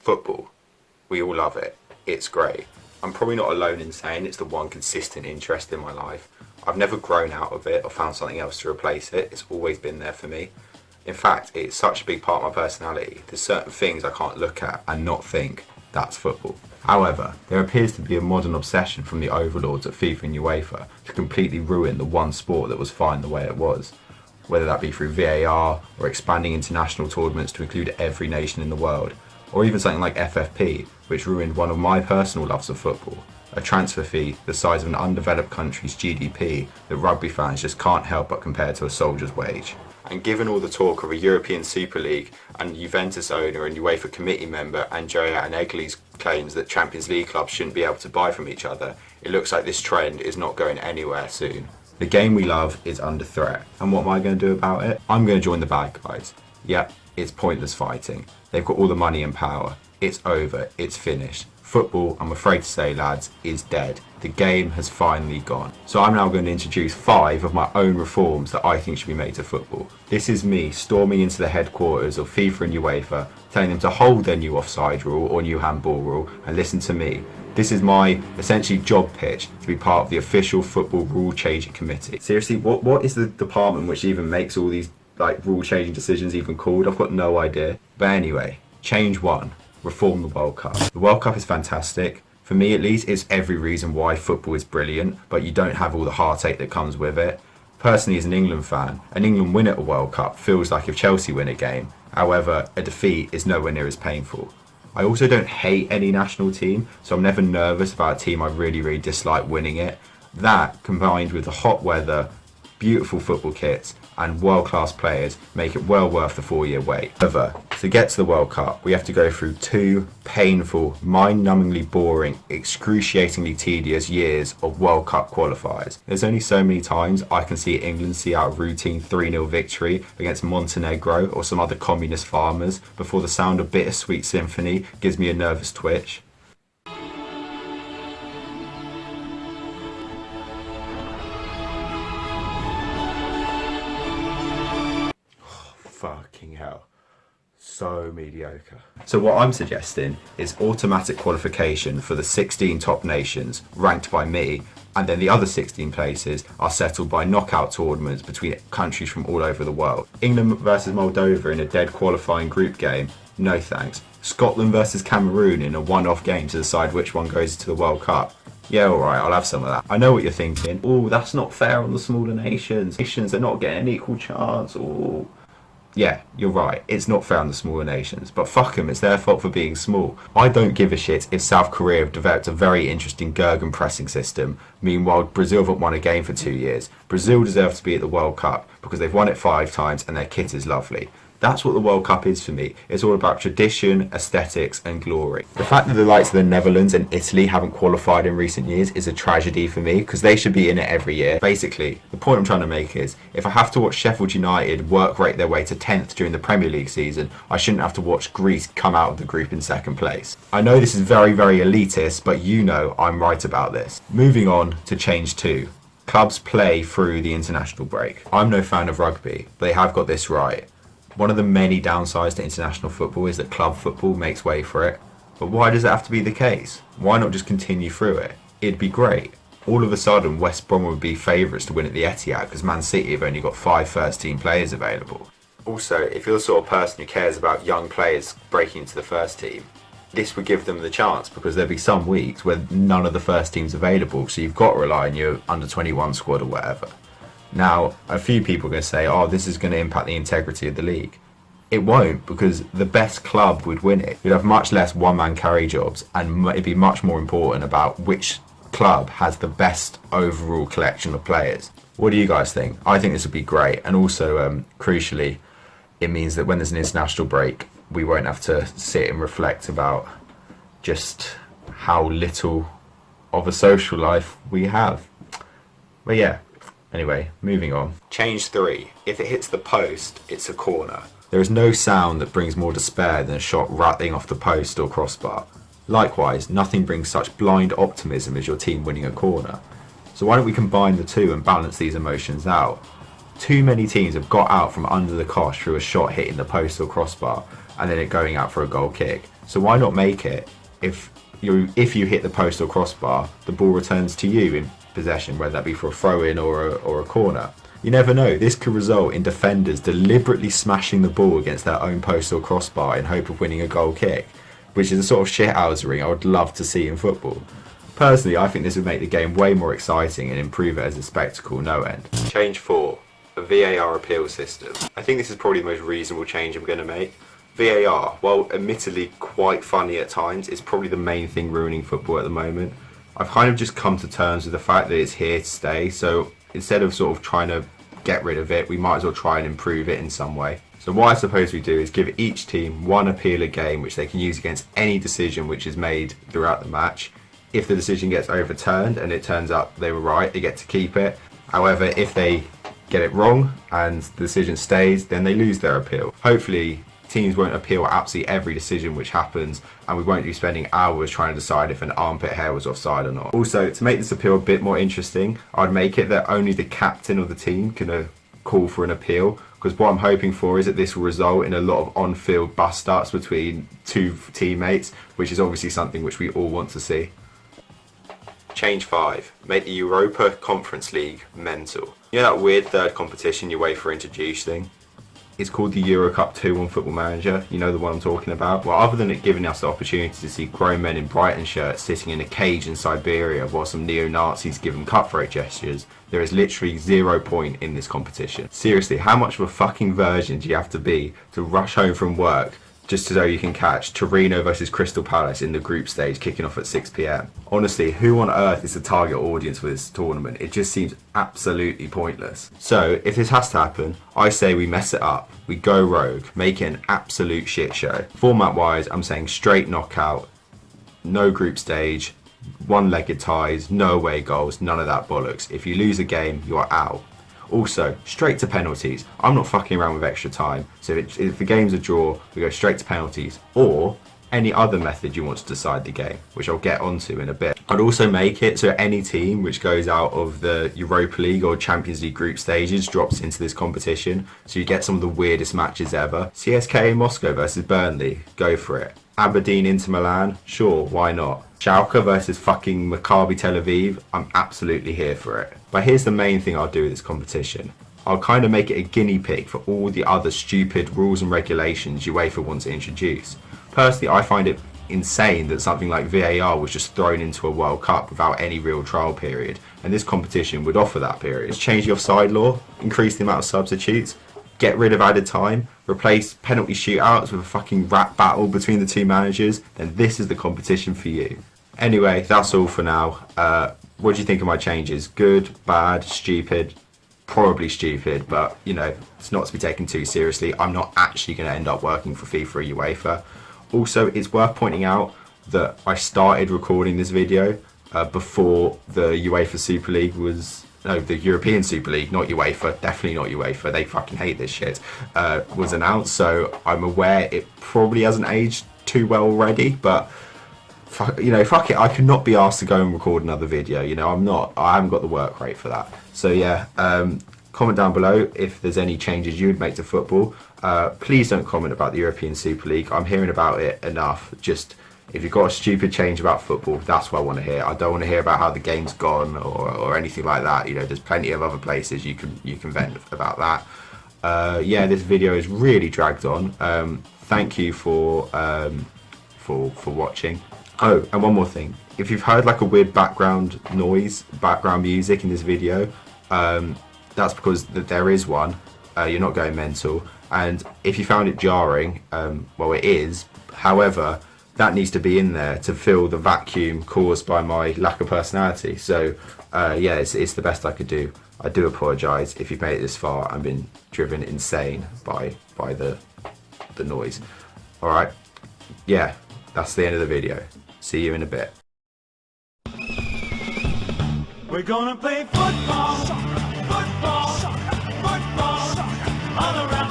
Football. We all love it. It's great. I'm probably not alone in saying it's the one consistent interest in my life. I've never grown out of it or found something else to replace it. It's always been there for me. In fact, it's such a big part of my personality. There's certain things I can't look at and not think, that's football. However, there appears to be a modern obsession from the overlords at FIFA and UEFA to completely ruin the one sport that was fine the way it was. Whether that be through VAR or expanding international tournaments to include every nation in the world, or even something like FFP, which ruined one of my personal loves of football. A transfer fee the size of an undeveloped country's GDP that rugby fans just can't help but compare to a soldier's wage. And given all the talk of a European Super League and Juventus owner and UEFA committee member Andrea Agnelli's claims that Champions League clubs shouldn't be able to buy from each other, it looks like this trend is not going anywhere soon. The game we love is under threat. And what am I going to do about it? I'm going to join the bad guys. Yep, it's pointless fighting. They've got all the money and power. It's over. It's finished. Football, I'm afraid to say, lads, is dead. The game has finally gone. So I'm now going to introduce 5 of my own reforms that I think should be made to football. This is me storming into the headquarters of FIFA and UEFA, telling them to hold their new offside rule or new handball rule and listen to me. This is my essentially job pitch to be part of the official football rule changing committee. Seriously, what is the department which even makes all these rule changing decisions even called? I've got no idea. But anyway, change 1. Reform the World Cup. The World Cup is fantastic. For me at least, it's every reason why football is brilliant, but you don't have all the heartache that comes with it. Personally, as an England fan, an England win at a World Cup feels like if Chelsea win a game. However, a defeat is nowhere near as painful. I also don't hate any national team, so I'm never nervous about a team I really dislike winning it. That, combined with the hot weather, beautiful football kits, and world-class players, make it well worth the 4-year wait. However, to get to the World Cup, we have to go through 2 painful, mind-numbingly boring, excruciatingly tedious years of World Cup qualifiers. There's only so many times I can see England see out a routine 3-0 victory against Montenegro or some other communist farmers before the sound of Bittersweet Symphony gives me a nervous twitch. Fucking hell. So mediocre. So what I'm suggesting is automatic qualification for the 16 top nations ranked by me, and then the other 16 places are settled by knockout tournaments between countries from all over the world. England versus Moldova in a dead qualifying group game? No thanks. Scotland versus Cameroon in a one-off game to decide which one goes to the World Cup? Yeah, alright, I'll have some of that. I know what you're thinking. Oh, that's not fair on the smaller nations. Nations are not getting an equal chance. Oh. Yeah, you're right, it's not fair on the smaller nations, but fuck them, it's their fault for being small. I don't give a shit if South Korea have developed a very interesting Gergen pressing system. Meanwhile, Brazil haven't won a game for 2 years. Brazil deserves to be at the World Cup because they've won it 5 times and their kit is lovely. That's what the World Cup is for me. It's all about tradition, aesthetics and glory. The fact that the likes of the Netherlands and Italy haven't qualified in recent years is a tragedy for me because they should be in it every year. Basically, the point I'm trying to make is if I have to watch Sheffield United work rate their way to 10th during the Premier League season, I shouldn't have to watch Greece come out of the group in 2nd place. I know this is very elitist, but you know I'm right about this. Moving on to change 2. Clubs play through the international break. I'm no fan of rugby, but they have got this right. One of the many downsides to international football is that club football makes way for it. But why does it have to be the case? Why not just continue through it? It'd be great. All of a sudden, West Brom would be favourites to win at the Etihad because Man City have only got 5 first-team players available. Also, if you're the sort of person who cares about young players breaking into the first team, this would give them the chance because there'd be some weeks where none of the first team's available, so you've got to rely on your under-21 squad or whatever. Now, a few people are going to say, oh, this is going to impact the integrity of the league. It won't, because the best club would win it. You'd have much less one-man carry jobs, and it'd be much more important about which club has the best overall collection of players. What do you guys think? I think this would be great, and also, crucially, it means that when there's an international break, we won't have to sit and reflect about just how little of a social life we have. But yeah. Anyway, moving on. Change 3. If it hits the post, it's a corner. There is no sound that brings more despair than a shot rattling off the post or crossbar. Likewise, nothing brings such blind optimism as your team winning a corner. So why don't we combine the two and balance these emotions out? Too many teams have got out from under the cosh through a shot hitting the post or crossbar and then it going out for a goal kick. So why not make it, if you hit the post or crossbar, the ball returns to you in possession, whether that be for a throw-in or a corner. You never know, this could result in defenders deliberately smashing the ball against their own post or crossbar in hope of winning a goal kick, which is a sort of shithousery I would love to see in football. Personally, I think this would make the game way more exciting and improve it as a spectacle, no end. Change 4. A VAR appeal system. I think this is probably the most reasonable change I'm going to make. VAR, while admittedly quite funny at times, is probably the main thing ruining football at the moment. I've kind of just come to terms with the fact that it's here to stay, so instead of sort of trying to get rid of it, we might as well try and improve it in some way. So what I suppose we do is give each team one appeal a game which they can use against any decision which is made throughout the match. If the decision gets overturned and it turns out they were right, they get to keep it. However, if they get it wrong and the decision stays, then they lose their appeal. Hopefully teams won't appeal absolutely every decision which happens, and we won't be spending hours trying to decide if an armpit hair was offside or not. Also, to make this appeal a bit more interesting, I'd make it that only the captain of the team can call for an appeal, because what I'm hoping for is that this will result in a lot of on-field bust-ups between two teammates, which is obviously something which we all want to see. Change 5. Make the Europa Conference League mental. You know that weird third competition UEFA introduced thing? It's called the Euro Cup 2 on Football Manager. You know the one I'm talking about? Well, other than it giving us the opportunity to see grown men in Brighton shirts sitting in a cage in Siberia while some neo-Nazis give them cutthroat gestures, there is literally 0 point in this competition. Seriously, how much of a fucking virgin do you have to be to rush home from work just so you can catch Torino versus Crystal Palace in the group stage kicking off at 6 PM? Honestly, who on earth is the target audience for this tournament? It just seems absolutely pointless. So if this has to happen, I say we mess it up. We go rogue, make it an absolute shit show. Format wise, I'm saying straight knockout, no group stage, one-legged ties, no away goals, none of that bollocks. If you lose a game, you're out. Also, straight to penalties. I'm not fucking around with extra time. So if the game's a draw, we go straight to penalties. Or any other method you want to decide the game, which I'll get onto in a bit. I'd also make it so any team which goes out of the Europa League or Champions League group stages drops into this competition. So you get some of the weirdest matches ever. CSKA Moscow versus Burnley, go for it. Aberdeen Inter Milan, sure, why not? Schalke versus fucking Maccabi Tel Aviv, I'm absolutely here for it. But here's the main thing I'll do with this competition. I'll kind of make it a guinea pig for all the other stupid rules and regulations UEFA wants to introduce. Personally, I find it insane that something like VAR was just thrown into a World Cup without any real trial period, and this competition would offer that period. Just change the offside law, increase the amount of substitutes, get rid of added time, replace penalty shootouts with a fucking rap battle between the two managers, then this is the competition for you. Anyway, that's all for now. What do you think of my changes? Good, bad, stupid? Probably stupid, but you know, it's not to be taken too seriously. I'm not actually going to end up working for FIFA or UEFA. Also, it's worth pointing out that I started recording this video before the UEFA Super League was... No, the European Super League, not UEFA, definitely not UEFA, they fucking hate this shit, was announced, so I'm aware it probably hasn't aged too well already, but fuck it, I could not be asked to go and record another video, you know, I haven't got the work rate for that. So yeah, comment down below if there's any changes you would make to football. Please don't comment about the European Super League, I'm hearing about it enough. Just if you've got a stupid change about football, that's what I want to hear. I don't want to hear about how the game's gone or anything like that. You know, there's plenty of other places you can vent about that. Yeah, this video is really dragged on. Thank you for watching. Oh, and one more thing. If you've heard like a weird background noise, background music in this video, that's because there is one. You're not going mental. And if you found it jarring, well, it is. However, that needs to be in there to fill the vacuum caused by my lack of personality. So yeah, it's the best I could do. I do apologise if you've made it this far and been driven insane by the noise. Alright, yeah, that's the end of the video. See you in a bit. We're gonna play football, football, football, all around.